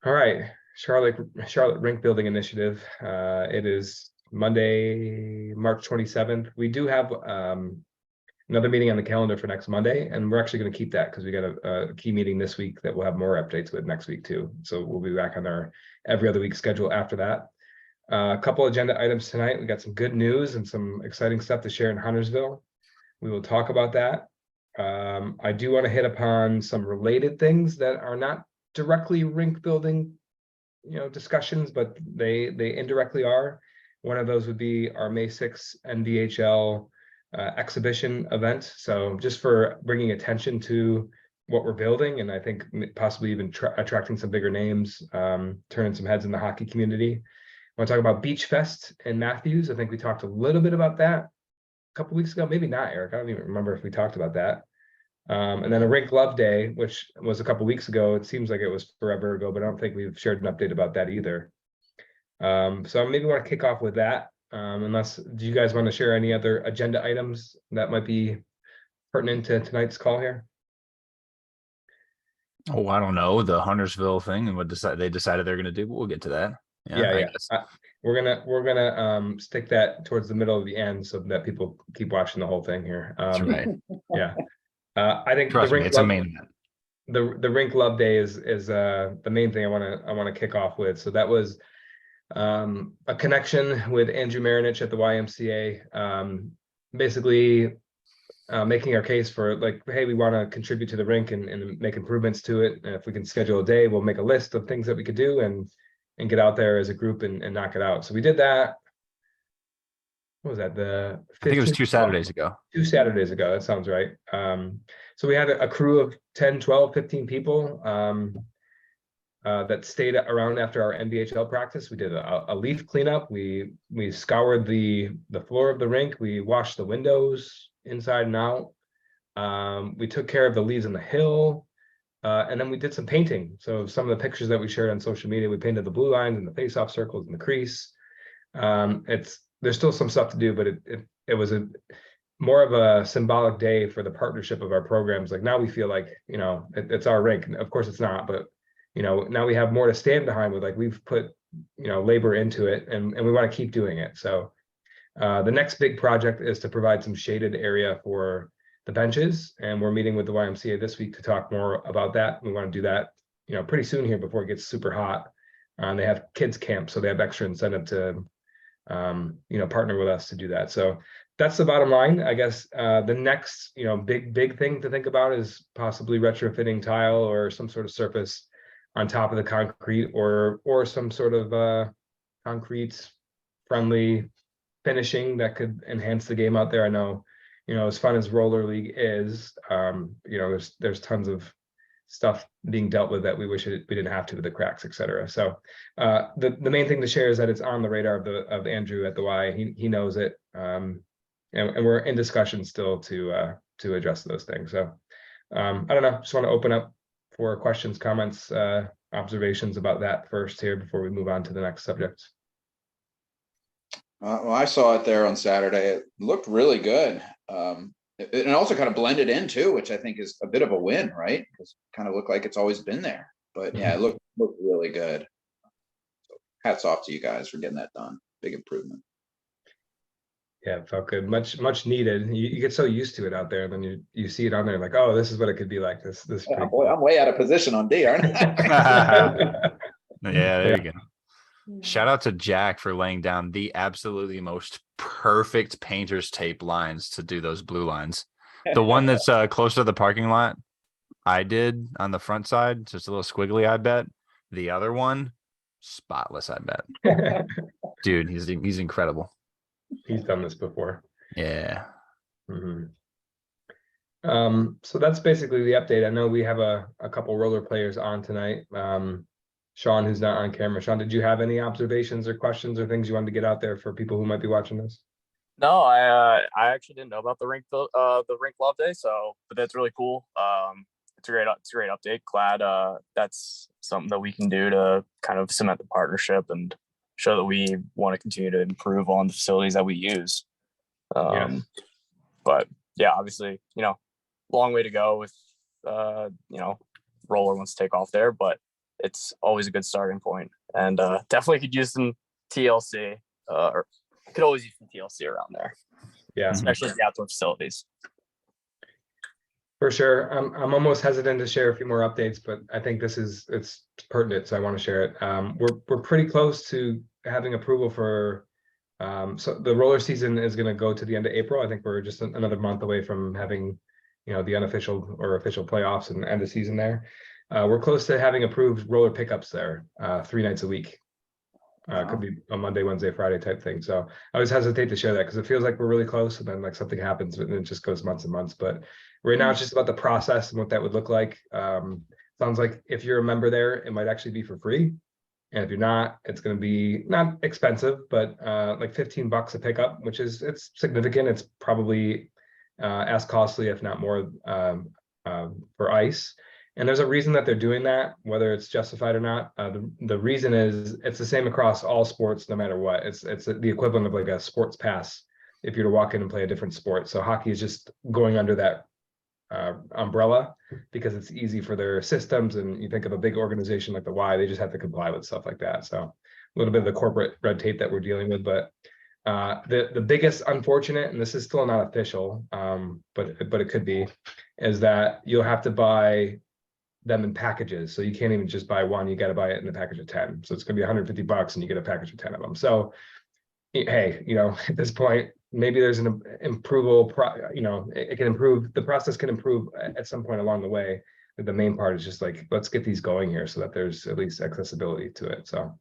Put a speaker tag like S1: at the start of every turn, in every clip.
S1: All right, Charlotte Rink Building Initiative. It is Monday, March 27th. We do have another meeting on the calendar for next Monday, and we're actually going to keep that because we got a key meeting this week that we'll have more updates with next week too. So we'll be back on our every other week schedule after that. A couple agenda items tonight. We got some good news and some exciting stuff to share in Huntersville. We will talk about that. I do want to hit upon some related things that are not directly rink building, discussions, but they indirectly are. One of those would be our May 6th NBHL exhibition event. So just for bringing attention to what we're building, and I think possibly even attracting some bigger names, turning some heads in the hockey community. I want to talk about Beach Fest in Matthews. I think we talked a little bit about that a couple weeks ago, maybe not, Eric. I don't even remember if we talked about that. And then a RINK Love Day, which was a couple weeks ago. It seems like it was forever ago, but I don't think we've shared an update about that either. So maybe want to kick off with that. Unless, do you guys want to share any other agenda items that might be pertinent to tonight's call here?
S2: Oh, I don't know, the Huntersville thing and what they decided they're going to do, but we'll get to that.
S1: Yeah. We're gonna stick that towards the middle of the end so that people keep watching the whole thing here.
S2: That's right.
S1: Yeah. I think
S2: Trust me, it's a main event.
S1: The RINK Love Day is the main thing I want to kick off with. So that was a connection with Andrew Marinich at the YMCA, basically making our case for like, hey, we want to contribute to the rink and make improvements to it. And if we can schedule a day, we'll make a list of things that we could do and get out there as a group and knock it out. So we did that. What was that?
S2: I think it was 2 Saturdays ago.
S1: 2 Saturdays ago. That sounds right. So we had a crew of 10, 12, 15 people that stayed around after our NBHL practice. We did a leaf cleanup. We scoured the floor of the rink. We washed the windows inside and out. We took care of the leaves on the hill. And then we did some painting. So some of the pictures that we shared on social media, we painted the blue lines and the face-off circles and the crease. There's still some stuff to do, but it was more of a symbolic day for the partnership of our programs. Like now we feel like, it's our rink. Of course it's not, but now we have more to stand behind with, like we've put, labor into it and we want to keep doing it. So the next big project is to provide some shaded area for the benches, and we're meeting with the YMCA this week to talk more about that. We want to do that, pretty soon here before it gets super hot. They have kids camp, so they have extra incentive to, partner with us to do that. So that's the bottom line, I guess. The next, big thing to think about is possibly retrofitting tile or some sort of surface on top of the concrete, or some sort of concrete friendly finishing that could enhance the game out there. I know, as fun as roller league is, there's tons of stuff being dealt with that we wish we didn't have to, with the cracks, etc. So the main thing to share is that it's on the radar of Andrew at the Y. He knows it, and we're in discussion still to address those things. So I don't know, just want to open up for questions, comments, observations about that first here before we move on to the next subject.
S3: Well, I saw it there on Saturday. It looked really good. And also kind of blended in too, which I think is a bit of a win, right? Because it kind of looked like it's always been there. But yeah, it looked really good. So hats off to you guys for getting that done. Big improvement.
S1: Yeah, it felt good. Much needed. You get so used to it out there, and then you see it on there, like, oh, this is what it could be like. This
S3: Yeah, boy, I'm way out of position on D, aren't I?
S2: Yeah, there you go. Shout out to Jack for laying down the absolutely most perfect painter's tape lines to do those blue lines. The one that's close to the parking lot, I did on the front side, just a little squiggly, I bet. The other one, spotless, I bet. Dude, he's incredible.
S1: He's done this before.
S2: Yeah.
S1: Mm-hmm. So that's basically the update. I know we have a couple roller players on tonight. Sean, who's not on camera. Sean, did you have any observations or questions or things you wanted to get out there for people who might be watching this?
S4: No, I actually didn't know about the RINK Love Day, but that's really cool. It's a great update. Glad that's something that we can do to kind of cement the partnership and show that we want to continue to improve on the facilities that we use.
S1: Yes.
S4: But yeah, obviously, long way to go with roller wants to take off there, but it's always a good starting point. And definitely could use some TLC, or could always use some TLC around there.
S1: Yeah,
S4: especially the outdoor facilities.
S1: For sure. I'm almost hesitant to share a few more updates, but I think it's pertinent, so I want to share it. We're pretty close to having approval for so the roller season is going to go to the end of April. I think we're just another month away from having, the unofficial or official playoffs and end of season there. We're close to having approved roller pickups there 3 nights a week. Could be a Monday, Wednesday, Friday type thing. So I always hesitate to share that because it feels like we're really close, and then like something happens and it just goes months and months. But right now it's just about the process and what that would look like. Sounds like if you're a member there, it might actually be for free. And if you're not, it's going to be not expensive, but like $15 a pickup, which it's significant. It's probably as costly, if not more, for ice. And there's a reason that they're doing that, whether it's justified or not. The reason is it's the same across all sports, no matter what. It's the equivalent of like a sports pass if you're to walk in and play a different sport. So hockey is just going under that umbrella because it's easy for their systems. And you think of a big organization like the Y, they just have to comply with stuff like that. So a little bit of the corporate red tape that we're dealing with. But the biggest unfortunate, and this is still not official, but it could be, is that you'll have to buy them in packages. So you can't even just buy one, you got to buy it in a package of 10. So it's going to be $150 and you get a package of 10 of them. So, hey, at this point, maybe there's an improval, it can improve, the process can improve at some point along the way. But the main part is just like, let's get these going here so that there's at least accessibility to it. So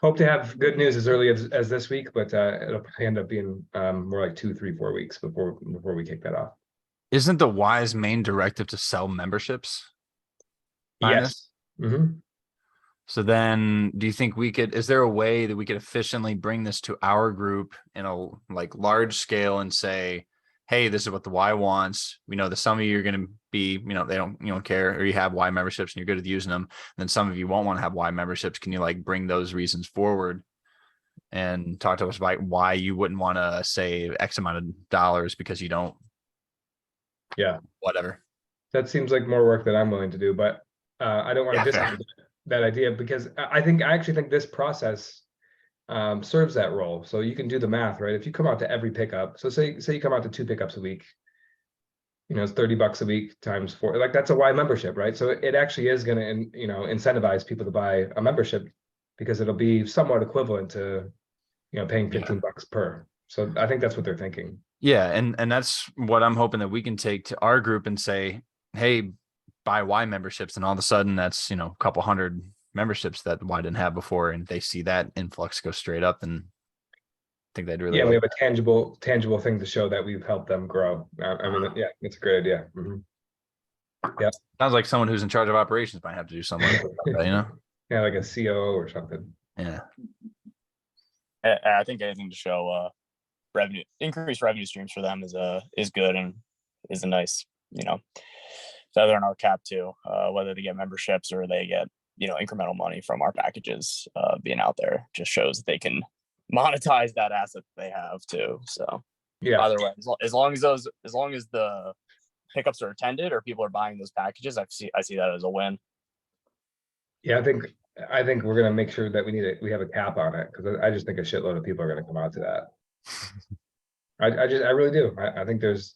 S1: hope to have good news as early as this week, but it'll probably end up being more like 2, 3, 4 weeks before we kick that off.
S2: Isn't the Y's main directive to sell memberships?
S1: Yes. Mm-hmm.
S2: So then do you think is there a way that we could efficiently bring this to our group in a like large scale and say, hey, this is what the Y wants. We know that some of you are going to be, they don't care, or you have Y memberships and you're good at using them. And then some of you won't want to have Y memberships. Can you like bring those reasons forward and talk to us about why you wouldn't want to save X amount of dollars because you don't?
S1: Yeah.
S2: Whatever.
S1: That seems like more work that I'm willing to do, but I don't want to discount that idea because I actually think this process serves that role. So you can do the math, right? If you come out to every pickup, so say you come out to 2 pickups a week, it's $30 a week times 4, like that's a Y membership, right? So it actually is going to, incentivize people to buy a membership because it'll be somewhat equivalent to, paying $15 per. So I think that's what they're thinking.
S2: Yeah. And that's what I'm hoping that we can take to our group and say, hey, buy Y memberships, and all of a sudden that's a couple hundred memberships that Y didn't have before, and they see that influx go straight up, and I think they'd really
S1: we have a tangible thing to show that we've helped them grow. I mean, yeah, it's a great idea. Mm-hmm. Yeah,
S2: sounds like someone who's in charge of operations might have to do something like that,
S1: yeah, like a COO or something.
S2: Yeah,
S4: I think anything to show increased revenue streams for them is good and is a nice feather in our cap too, whether they get memberships or they get incremental money from our packages. Being out there just shows that they can monetize that asset that they have too. So
S1: yeah,
S4: either way, as long as the pickups are attended or people are buying those packages, I see that as a win.
S1: Yeah, I think we're gonna make sure that we have a cap on it, because I just think a shitload of people are gonna come out to that. I really do. I think there's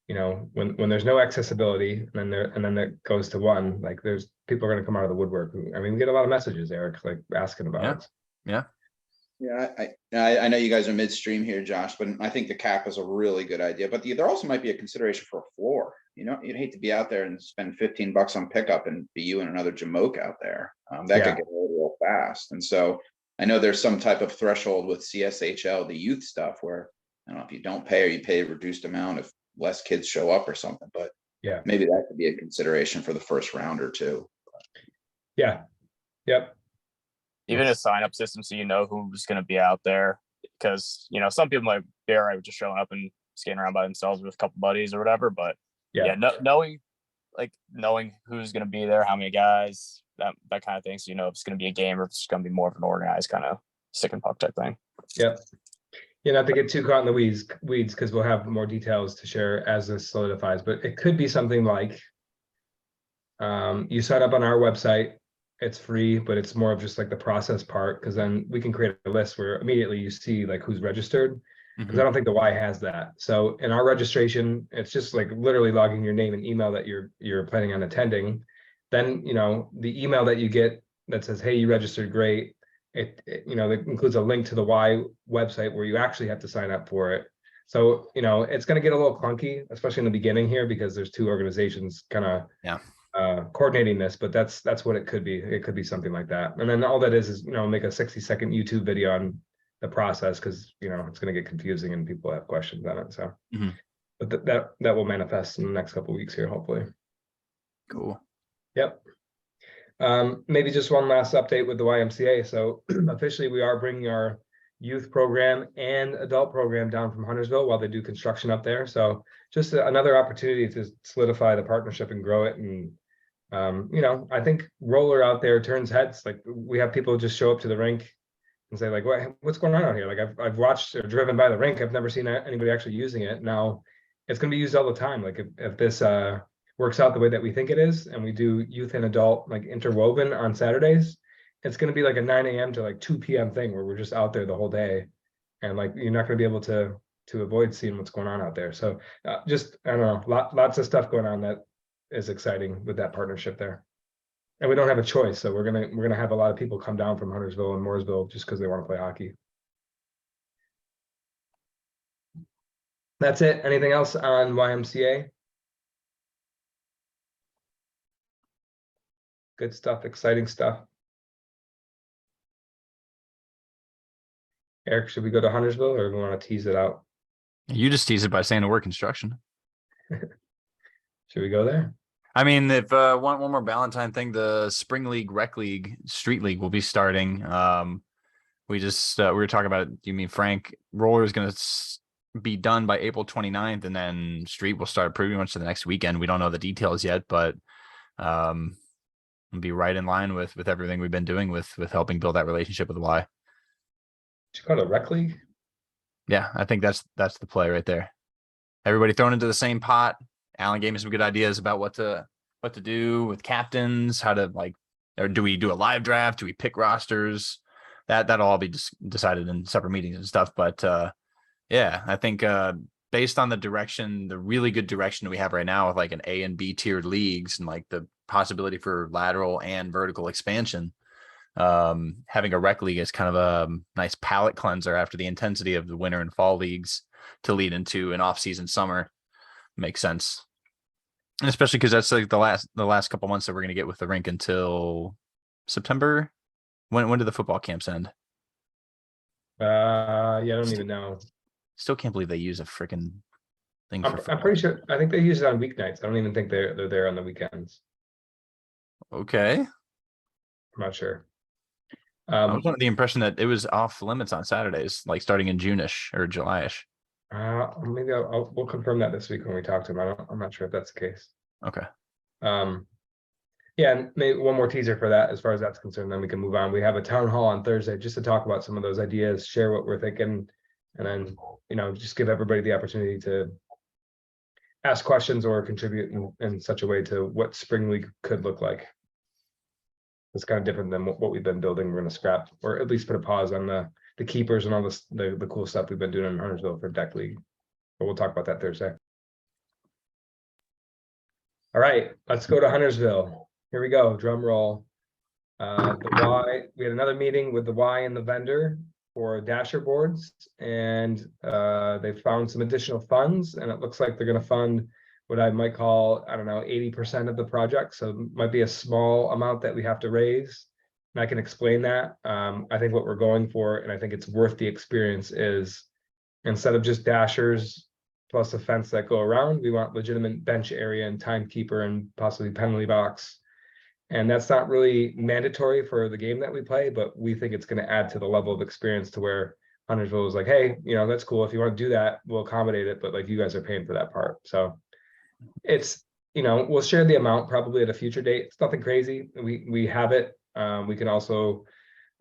S1: when there's no accessibility, and then it goes to one, like there's people are going to come out of the woodwork. I mean, we get a lot of messages, Eric, like asking about it.
S2: Yeah.
S3: I know you guys are midstream here, Josh, but I think the cap is a really good idea. But there also might be a consideration for a floor. You'd hate to be out there and spend $15 on pickup and be you and another Jamoke out there. That could get old real fast. And so I know there's some type of threshold with CSHL, the youth stuff, where I don't know if you don't pay or you pay a reduced amount if less kids show up or something, but yeah, maybe that could be a consideration for the first round or two.
S1: Yeah. Yep.
S4: Even a sign-up system so who's going to be out there, because some people might be all right with just showing up and skating around by themselves with a couple buddies or whatever, but knowing who's going to be there, how many guys, that kind of thing, so if it's going to be a game or if it's going to be more of an organized kind of stick and puck type thing.
S1: Yep. Not to get too caught in the weeds, because we'll have more details to share as this solidifies, but it could be something like you sign up on our website it's free, but it's more of just like the process part, because then we can create a list where immediately you see like who's registered. Because I don't think the Y has that. So in our registration, it's just like literally logging your name and email that you're planning on attending. Then, you know, the email that you get that says, hey, you registered, great. It you know, it includes a link to the Y website where you actually have to sign up for it. So, you know, it's going to get a little clunky, especially in the beginning here, because there's two organizations kind of coordinating this, but that's what it could be. It could be something like that. And then all that is, you know, make a 60-second YouTube video on the process, because, you know, it's going to get confusing and people have questions on it. So, but that will manifest in the next couple of weeks here, hopefully.
S2: Cool.
S1: Yep. Maybe just one last update with the YMCA. So officially we are bringing our youth program and adult program down from Huntersville while they do construction up there. So just another opportunity to solidify the partnership and grow it. And, you know, I think roller out there turns heads. Like we have people just show up to the rink and say like, what's going on out here? Like I've watched or driven by the rink. I've never seen anybody actually using it. Now it's going to be used all the time. Like if this works out the way that we think it is, and we do youth and adult like interwoven on Saturdays, it's going to be like a 9 a.m. to like 2 p.m. thing where we're just out there the whole day, and like you're not going to be able to avoid seeing what's going on out there. So just, I don't know, lots of stuff going on that is exciting with that partnership there. And we don't have a choice, so we're gonna have a lot of people come down from Huntersville and Mooresville just because they want to play hockey. That's it. Anything else on YMCA? Good stuff, exciting stuff. Eric, should we go to Huntersville, or do we want to tease it out?
S2: You just tease it by saying the word construction.
S1: Should we go there?
S2: I mean, if one more Ballantyne thing, the Spring League, Rec League, Street League will be starting. We were talking about it. You mean Frank Roller is going to be done by April 29th, and then Street will start pretty much the next weekend. We don't know the details yet, but it'll be right in line with everything we've been doing with helping build that relationship with Y.
S1: Did you call it Rec League?
S2: Yeah, I think that's the play right there. Everybody thrown into the same pot. Alan gave me some good ideas about what to do with captains, how to or do we do a live draft? Do we pick rosters? That'll all be decided in separate meetings and stuff. But yeah, I think based on the really good direction we have right now with like an A and B tiered leagues and like the possibility for lateral and vertical expansion, having a rec league is kind of a nice palate cleanser after the intensity of the winter and fall leagues to lead into an off-season summer. Makes sense. And especially because that's like the last couple months that we're going to get with the rink until September. When do the football camps end?
S1: Yeah, I don't even know.
S2: Still can't believe they use a freaking thing.
S1: I'm pretty sure. I think they use it on weeknights. I don't even think they're there on the weekends.
S2: Okay.
S1: I'm not sure.
S2: I was under the impression that it was off limits on Saturdays, like starting in June-ish or July-ish.
S1: Maybe we'll confirm that this week when we talk to him. I'm not sure if that's the case.
S2: Okay.
S1: Yeah, and maybe one more teaser for that as far as that's concerned, then we can move on. We have a town hall on Thursday just to talk about some of those ideas, share what we're thinking, and then, you know, just give everybody the opportunity to ask questions or contribute in such a way to what Spring League could look like. It's kind of different than what we've been building. We're going to scrap, or at least put a pause on the keepers and all this, the cool stuff we've been doing in Huntersville for Deck League. But we'll talk about that Thursday. All right, let's go to Huntersville. Here we go, drum roll. The Y, we had another meeting with the Y and the vendor for dasher boards, and they found some additional funds, and it looks like they're going to fund what I might call, I don't know, 80% of the project. So it might be a small amount that we have to raise. And I can explain that. I think what we're going for, and I think it's worth the experience, is instead of just dashers plus a fence that go around, we want legitimate bench area and timekeeper and possibly penalty box. And that's not really mandatory for the game that we play, but we think it's going to add to the level of experience to where Huntersville is like, hey, you know, that's cool. If you want to do that, we'll accommodate it, but like you guys are paying for that part. So it's, you know, we'll share the amount probably at a future date. It's nothing crazy. We have it. We can also,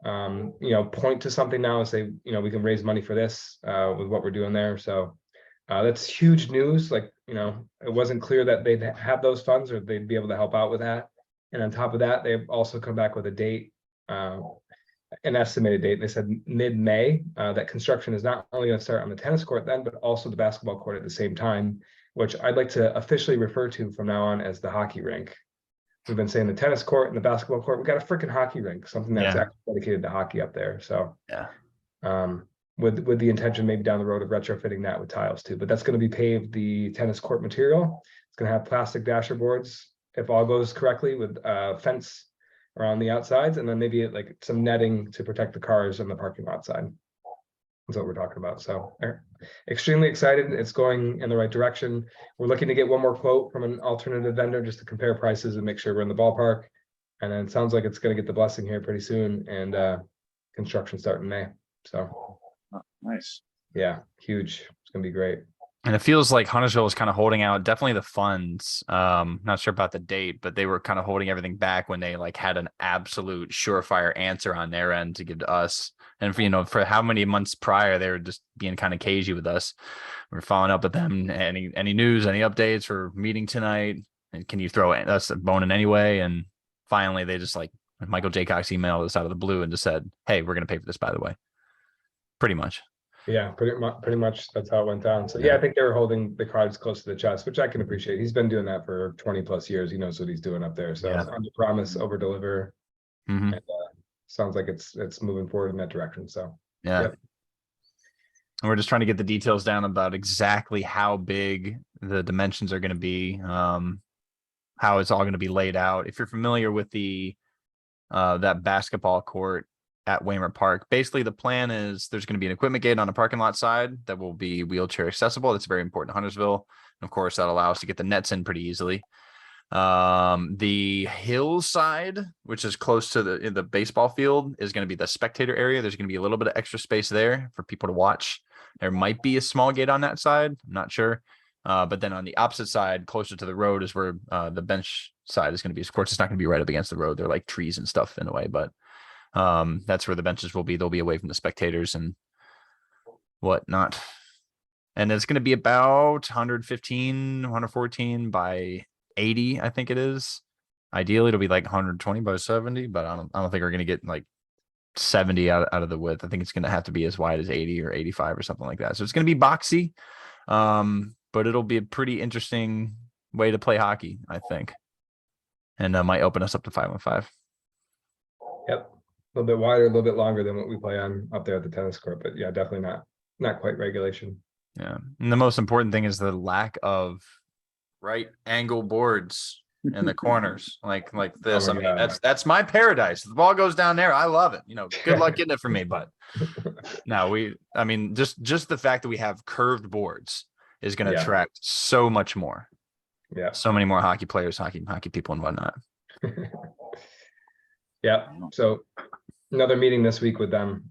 S1: you know, point to something now and say, you know, we can raise money for this with what we're doing there. So that's huge news. Like, you know, it wasn't clear that they'd have those funds or they'd be able to help out with that. And on top of that, they've also come back with a date, an estimated date. They said mid-May, that construction is not only going to start on the tennis court then, but also the basketball court at the same time, which I'd like to officially refer to from now on as the hockey rink. We've been saying the tennis court and the basketball court. We got a freaking hockey rink, something that's actually dedicated to hockey up there. So
S2: Yeah.
S1: With the intention maybe down the road of retrofitting that with tiles too. But that's going to be paved, the tennis court material. It's going to have plastic dasher boards, if all goes correctly, with fence around the outsides, and then maybe like some netting to protect the cars on the parking lot side. That's what we're talking about. So extremely excited. It's going in the right direction. We're looking to get one more quote from an alternative vendor just to compare prices and make sure we're in the ballpark. And then it sounds like it's going to get the blessing here pretty soon, and construction start in May. So
S3: Nice.
S1: yeah, huge. It's gonna be great.
S2: And it feels like Huntersville was kind of holding out definitely the funds. Not sure about the date, but they were kind of holding everything back when they like had an absolute surefire answer on their end to give to us. And for, for how many months prior, they were just being kind of cagey with us. We're following up with them. Any news, any updates for meeting tonight? And can you throw us a bone in any way? And finally, they just like Michael J. Cox emailed us out of the blue and just said, "Hey, we're going to pay for this, by the way." Pretty much.
S1: Yeah, pretty much that's how it went down. So yeah, I think they were holding the cards close to the chest, which I can appreciate. He's been doing that for 20 plus years. He knows what he's doing up there. So under promise, over deliver. And sounds like it's moving forward in that direction. So
S2: yeah. And we're just trying to get the details down about exactly how big the dimensions are going to be, how it's all going to be laid out. If you're familiar with the that basketball court at Waymert Park, basically the plan is there's going to be an equipment gate on the parking lot side that will be wheelchair accessible. That's very important to Huntersville. And of course, that allows us to get the nets in pretty easily. The hillside, which is close to the baseball field, is going to be the spectator area. There's going to be a little bit of extra space there for people to watch. There might be a small gate on that side. I'm not sure. But then on the opposite side, closer to the road, is where the bench side is going to be. Of course, it's not going to be right up against the road. They're like trees and stuff in a way, but that's where the benches will be. They'll be away from the spectators and whatnot. And it's going to be about 115, 114 by 80, I think it is. Ideally, it'll be like 120 by 70, but I don't think we're going to get like 70 out of the width. I think it's going to have to be as wide as 80 or 85 or something like that. So it's going to be boxy, but it'll be a pretty interesting way to play hockey, I think. And might open us up to 5-on-5.
S1: Yep. A little bit wider, a little bit longer than what we play on up there at the tennis court, but yeah, definitely not quite regulation.
S2: Yeah. And the most important thing is the lack of right angle boards in the corners like this.
S1: Oh
S2: I mean,
S1: God.
S2: that's my paradise. The ball goes down there. I love it. Good luck getting it for me, but no, just the fact that we have curved boards is going to attract so much more.
S1: Yeah.
S2: So many more hockey players, hockey people and whatnot.
S1: Yeah. So another meeting this week with them.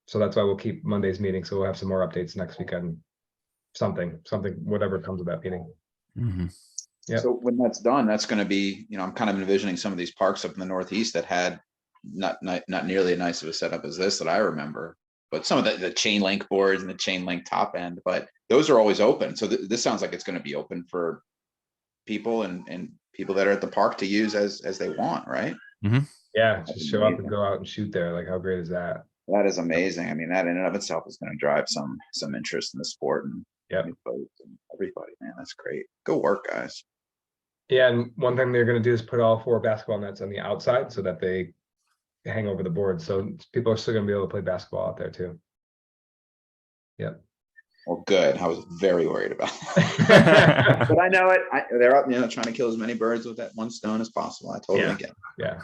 S1: So that's why we'll keep Monday's meeting. So we'll have some more updates next week on something, whatever comes of that meeting. Yeah.
S3: So when that's done, that's going to be, I'm kind of envisioning some of these parks up in the Northeast that had not nearly as nice of a setup as this that I remember, but some of the chain link boards and the chain link top end, but those are always open. So this sounds like it's going to be open for people and people that are at the park to use as they want, right?
S1: Yeah, just show up and go out and shoot there. Like, how great is that?
S3: That is amazing. I mean, that in and of itself is going to drive some interest in the sport and everybody, man. That's great. Good work, guys.
S1: Yeah, and one thing they're going to do is put all 4 basketball nets on the outside so that they hang over the board. So people are still going to be able to play basketball out there too. Yep.
S3: Well, good. I was very worried about that. But I know it. They're up, trying to kill as many birds with that one stone as possible. I totally get it.
S1: Yeah.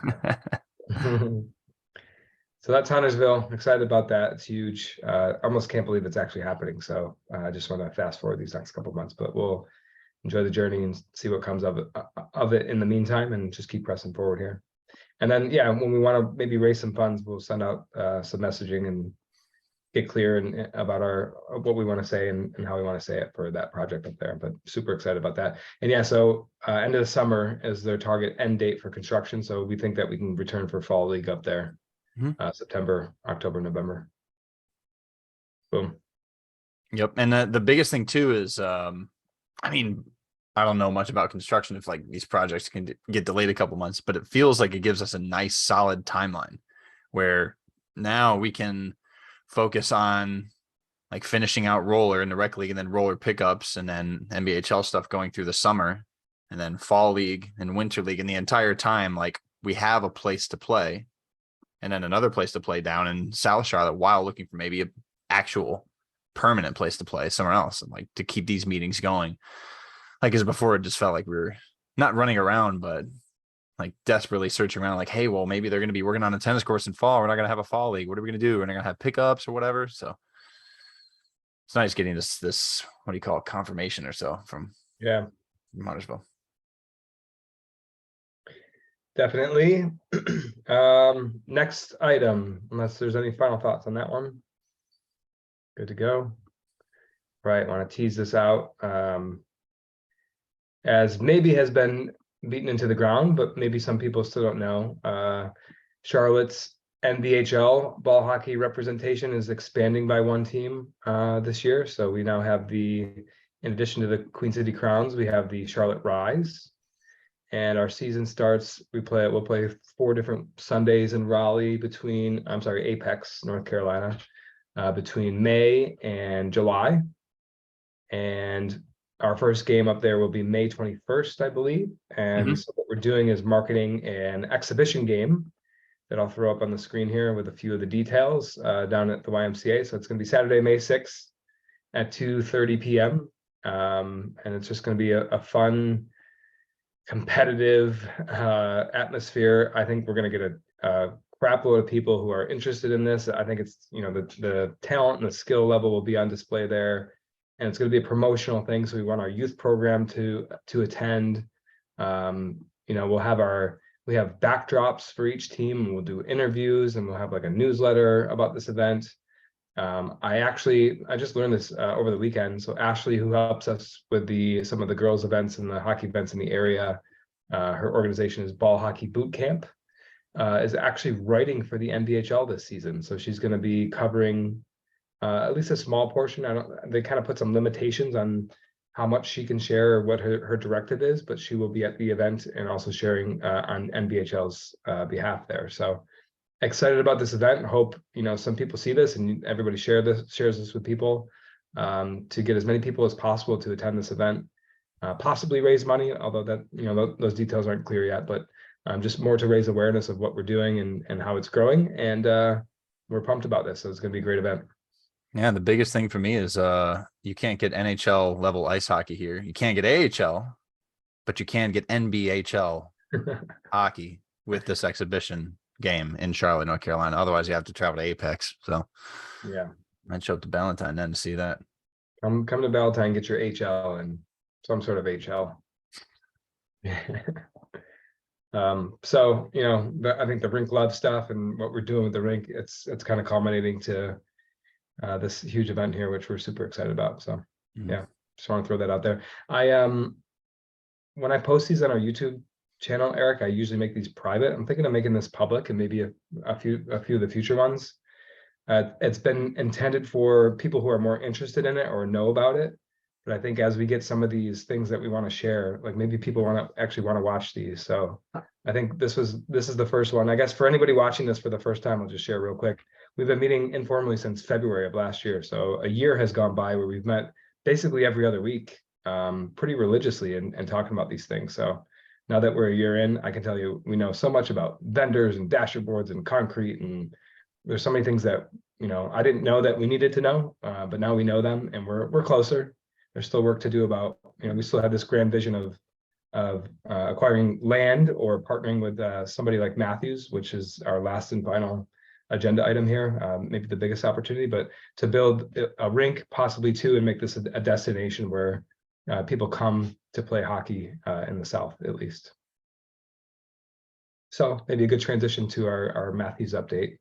S1: So that's Huntersville. Excited about that. It's huge. Almost can't believe it's actually happening. So I just want to fast forward these next couple of months, but we'll enjoy the journey and see what comes of it in the meantime, and just keep pressing forward here. And then, when we want to maybe raise some funds, we'll send out some messaging and get clear about what we want to say and how we want to say it for that project up there. But super excited about that. And so end of the summer is their target end date for construction. So we think that we can return for fall league up there. September, October, November. Boom.
S2: Yep. And the biggest thing too is, I don't know much about construction if like these projects can get delayed a couple months, but it feels like it gives us a nice solid timeline where now we can focus on like finishing out roller in the rec league and then roller pickups and then NBHL stuff going through the summer and then fall league and winter league. And the entire time, like we have a place to play and then another place to play down in South Charlotte while looking for maybe an actual permanent place to play somewhere else and like to keep these meetings going. Like as before, it just felt like we were not running around, but like desperately searching around like, hey, well, maybe they're going to be working on a tennis course in fall. We're not going to have a fall league. What are we going to do? We're not going to have pickups or whatever. So it's nice getting this, what do you call it? Confirmation or so from Huntersville.
S1: Definitely. Next item, unless there's any final thoughts on that one. Good to go. Right. Want to tease this out. As maybe has been beaten into the ground, but maybe some people still don't know. Charlotte's NBHL ball hockey representation is expanding by one team this year. So we now have in addition to the Queen City Crowns, we have the Charlotte Rise. And our season starts, we'll play 4 different Sundays in Raleigh Apex, North Carolina, between May and July. And our first game up there will be May 21st, I believe. And so what we're doing is marketing an exhibition game that I'll throw up on the screen here with a few of the details down at the YMCA. So it's going to be Saturday, May 6th at 2:30 p.m. And it's just going to be a fun, competitive atmosphere. I think we're going to get a crap load of people who are interested in this. I think it's, the talent and the skill level will be on display there. And it's going to be a promotional thing. So we want our youth program to attend. We have backdrops for each team, and we'll do interviews, and we'll have like a newsletter about this event. I just learned this over the weekend. So Ashley, who helps us with some of the girls events and the hockey events in the area, her organization is Ball Hockey Boot Camp, is actually writing for the NBHL this season. So she's going to be covering at least a small portion. They kind of put some limitations on how much she can share or what her directive is, but she will be at the event and also sharing on NBHL's behalf there. So excited about this event. Hope some people see this and everybody shares this with people to get as many people as possible to attend this event, possibly raise money, although that those details aren't clear yet, but just more to raise awareness of what we're doing and how it's growing. And we're pumped about this. So it's going to be a great event.
S2: Yeah, the biggest thing for me is you can't get NHL level ice hockey here. You can't get AHL, but you can get NBHL hockey with this exhibition game in Charlotte, North Carolina. Otherwise, you have to travel to Apex. So
S1: yeah,
S2: I'd show up to Ballantyne then to see that.
S1: Come to Ballantyne, get your HL and some sort of HL. So I think the RINK LOVE stuff and what we're doing with the rink, it's kind of culminating to this huge event here, which we're super excited about. So yeah, just want to throw that out there. When I post these on our YouTube channel, Eric, I usually make these private. I'm thinking of making this public and maybe a few of the future ones. It's been intended for people who are more interested in it or know about it. But I think as we get some of these things that we want to share, like maybe people want to watch these. So I think this is the first one. I guess for anybody watching this for the first time, I'll just share real quick. We've been meeting informally since February of last year. So a year has gone by where we've met basically every other week, pretty religiously and talking about these things. So now that we're a year in, I can tell you, we know so much about vendors and dasher boards and concrete. And there's so many things that, I didn't know that we needed to know, but now we know them and we're closer. There's still work to do about, we still have this grand vision of acquiring land or partnering with somebody like Matthews, which is our last and final agenda item here, maybe the biggest opportunity, but to build a rink, possibly two, and make this a destination where people come to play hockey in the South, at least. So maybe a good transition to our Matthews update.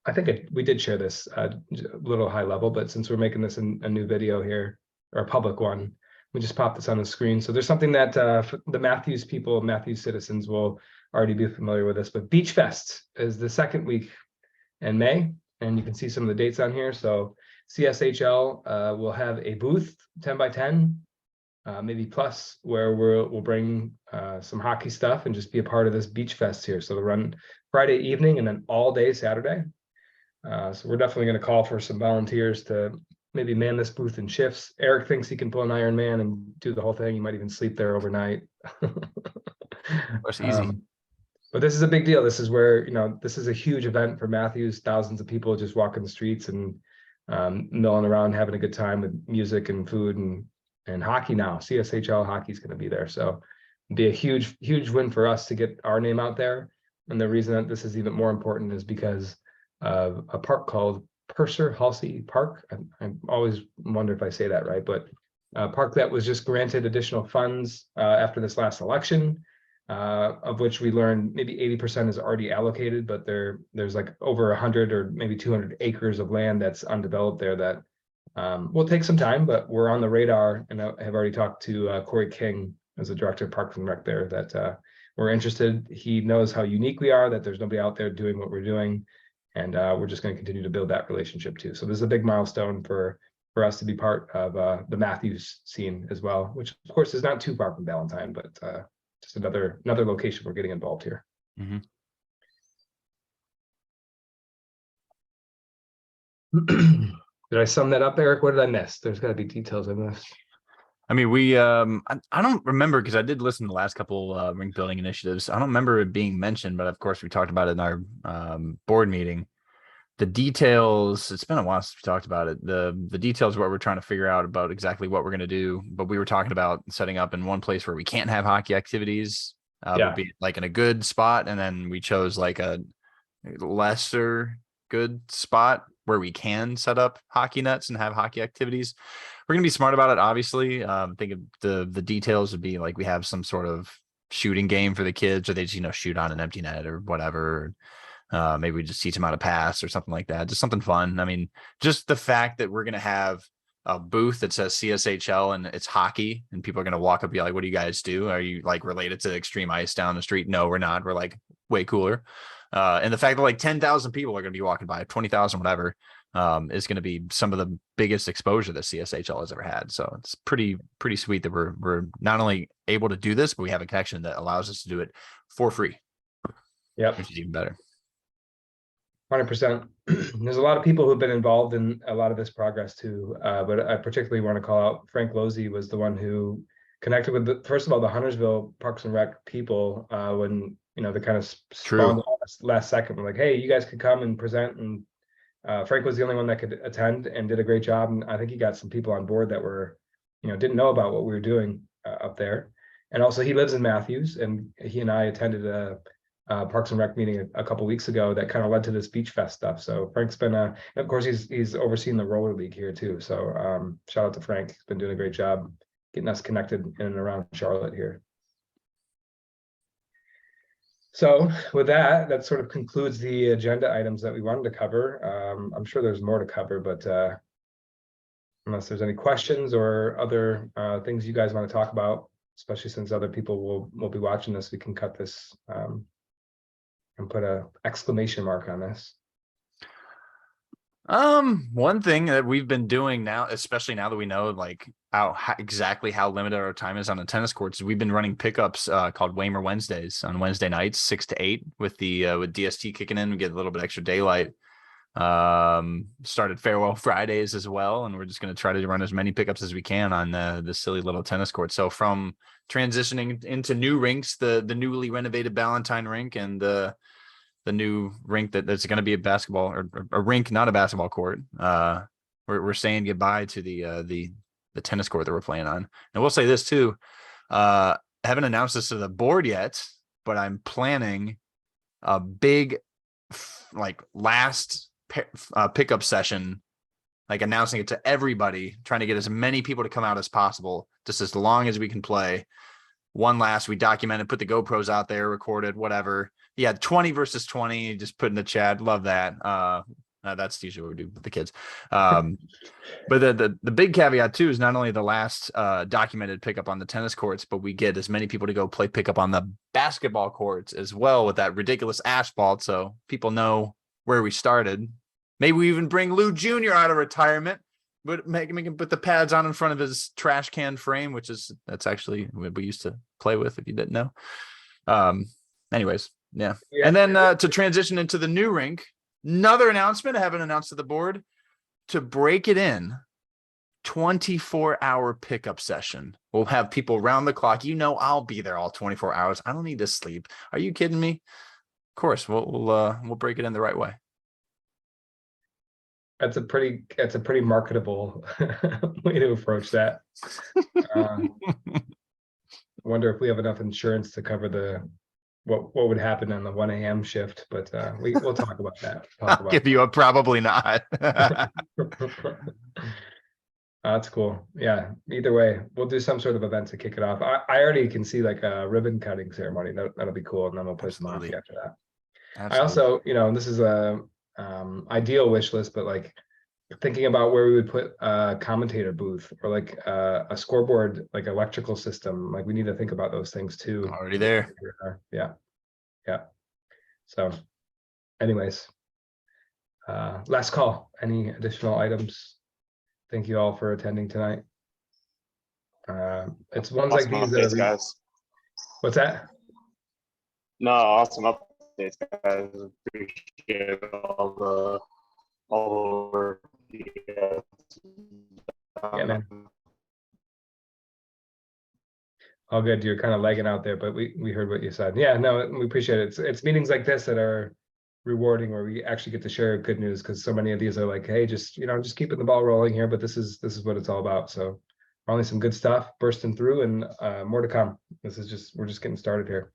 S1: I think we did share this a little high level, but since we're making this a new video here, or a public one, we just popped this on the screen. So there's something that the Matthews people, Matthews citizens will already be familiar with this, but Beach Fest is the second week in May, and you can see some of the dates on here. So CSHL will have a booth, 10 by 10, maybe plus, where we'll bring some hockey stuff and just be a part of this beach fest here. So they'll run Friday evening and then all day Saturday. So we're definitely going to call for some volunteers to maybe man this booth in shifts. Eric thinks he can pull an Iron Man and do the whole thing. He might even sleep there overnight.
S2: That's easy.
S1: But this is a big deal. This is where, this is a huge event for Matthews. Thousands of people just walking the streets and milling around, having a good time with music and food and hockey now. CSHL hockey is going to be there. So it'd be a huge, huge win for us to get our name out there. And the reason that this is even more important is because of a park called Purser Halsey Park. I always wonder if I say that right, but a park that was just granted additional funds after this last election, of which we learned maybe 80% is already allocated, but there's like over 100 or maybe 200 acres of land that's undeveloped there that will take some time, but we're on the radar. And I have already talked to Corey King as the director of Parks and Rec there that we're interested. He knows how unique we are, that there's nobody out there doing what we're doing. And we're just going to continue to build that relationship too. So this is a big milestone for us to be part of the Matthews scene as well, which of course is not too far from Ballantyne, but just another location we're getting involved here.
S2: Mm-hmm.
S1: Did I sum that up, Eric? What did I miss? There's got to be details I missed.
S2: I mean, we I don't remember, because I did listen to the last couple rink building initiatives. I don't remember it being mentioned, but of course we talked about it in our board meeting. The details, it's been a while since we talked about it. The details of what we're trying to figure out about exactly what we're going to do. But we were talking about setting up in one place where we can't have hockey activities, but be like in a good spot. And then we chose like a lesser good spot where we can set up hockey nets and have hockey activities. We're going to be smart about it, obviously. Think of the details would be like we have some sort of shooting game for the kids, or they just, shoot on an empty net or whatever. Maybe we just teach them how to pass or something like that. Just something fun. I mean, just the fact that we're going to have a booth that says CSHL and it's hockey, and people are going to walk up and be like, what do you guys do? Are you like related to Extreme Ice down the street? No, we're not. We're like way cooler. And the fact that like 10,000 people are going to be walking by, 20,000, whatever, is going to be some of the biggest exposure that CSHL has ever had. So it's pretty sweet that we're not only able to do this, but we have a connection that allows us to do it for free.
S1: Yep.
S2: Which is even better.
S1: 100%. There's a lot of people who've been involved in a lot of this progress too, but I particularly want to call out Frank Losey was the one who connected with first of all the Huntersville Parks and Rec people when they kind of spawned last second. We're like, hey, you guys could come and present, and Frank was the only one that could attend and did a great job. And I think he got some people on board that were didn't know about what we were doing up there. And also he lives in Matthews, and he and I attended a Parks and Rec meeting a couple weeks ago that kind of led to this beach fest stuff. So Frank's been of course he's overseeing the roller league here too. So shout out to Frank. He's been doing a great job getting us connected in and around Charlotte here. So with that sort of concludes the agenda items that we wanted to cover. I'm sure there's more to cover, but unless there's any questions or other things you guys want to talk about, especially since other people will be watching this, we can cut this and put a exclamation mark on this.
S2: One thing that we've been doing now, especially now that we know like exactly how limited our time is on the tennis courts, is we've been running pickups called Waymer Wednesdays on Wednesday nights, 6 to 8, with DST kicking in. We get a little bit extra daylight. Started Farewell Fridays as well, and we're just going to try to run as many pickups as we can on the silly little tennis court. So from transitioning into new rinks, the newly renovated Ballantyne rink, and the new rink that's going to be a basketball or a rink, not a basketball court. We're saying goodbye to the tennis court that we're playing on. And we'll say this too. I haven't announced this to the board yet, but I'm planning a big last pickup session, like announcing it to everybody, trying to get as many people to come out as possible, just as long as we can play. We documented, put the GoPros out there, recorded, whatever. Yeah, 20 versus 20, just put in the chat. Love that. That's usually what we do with the kids. But the big caveat too is not only the last documented pickup on the tennis courts, but we get as many people to go play pickup on the basketball courts as well, with that ridiculous asphalt, so people know where we started. Maybe we even bring Lou Jr. out of retirement. but make him put the pads on in front of his trash can frame, that's actually what we used to play with, if you didn't know. Anyways, yeah. And then to transition into the new rink, another announcement I haven't announced to the board, to break it in, 24-hour pickup session. We'll have people round the clock. I'll be there all 24 hours. I don't need to sleep. Are you kidding me? Of course, we'll break it in the right way.
S1: That's a pretty marketable way to approach that. Wonder if we have enough insurance to cover what would happen on the 1 a.m. shift, but we'll talk about that.
S2: I'll give you a probably not.
S1: That's cool. Yeah. Either way, we'll do some sort of event to kick it off. I already can see like a ribbon cutting ceremony. That'll be cool, and then we'll play some hockey after that. Absolutely. I also, this is a ideal wish list, but like thinking about where we would put a commentator booth or like a scoreboard, like electrical system. Like we need to think about those things too.
S2: Already there.
S1: Yeah. So anyways, last call. Any additional items? Thank you all for attending tonight. It's ones like these that are
S4: guys.
S1: What's that?
S4: No, awesome updates, guys. Appreciate all the work.
S1: Yeah, man. All good. You're kind of lagging out there, but we heard what you said. Yeah, no, we appreciate it. It's meetings like this that are rewarding, where we actually get to share good news, because so many of these are like, hey, just keeping the ball rolling here, but this is what it's all about. So finally some good stuff bursting through, and more to come. We're just getting started here.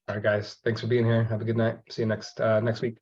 S1: All right, guys, thanks for being here. Have a good night. See you next week.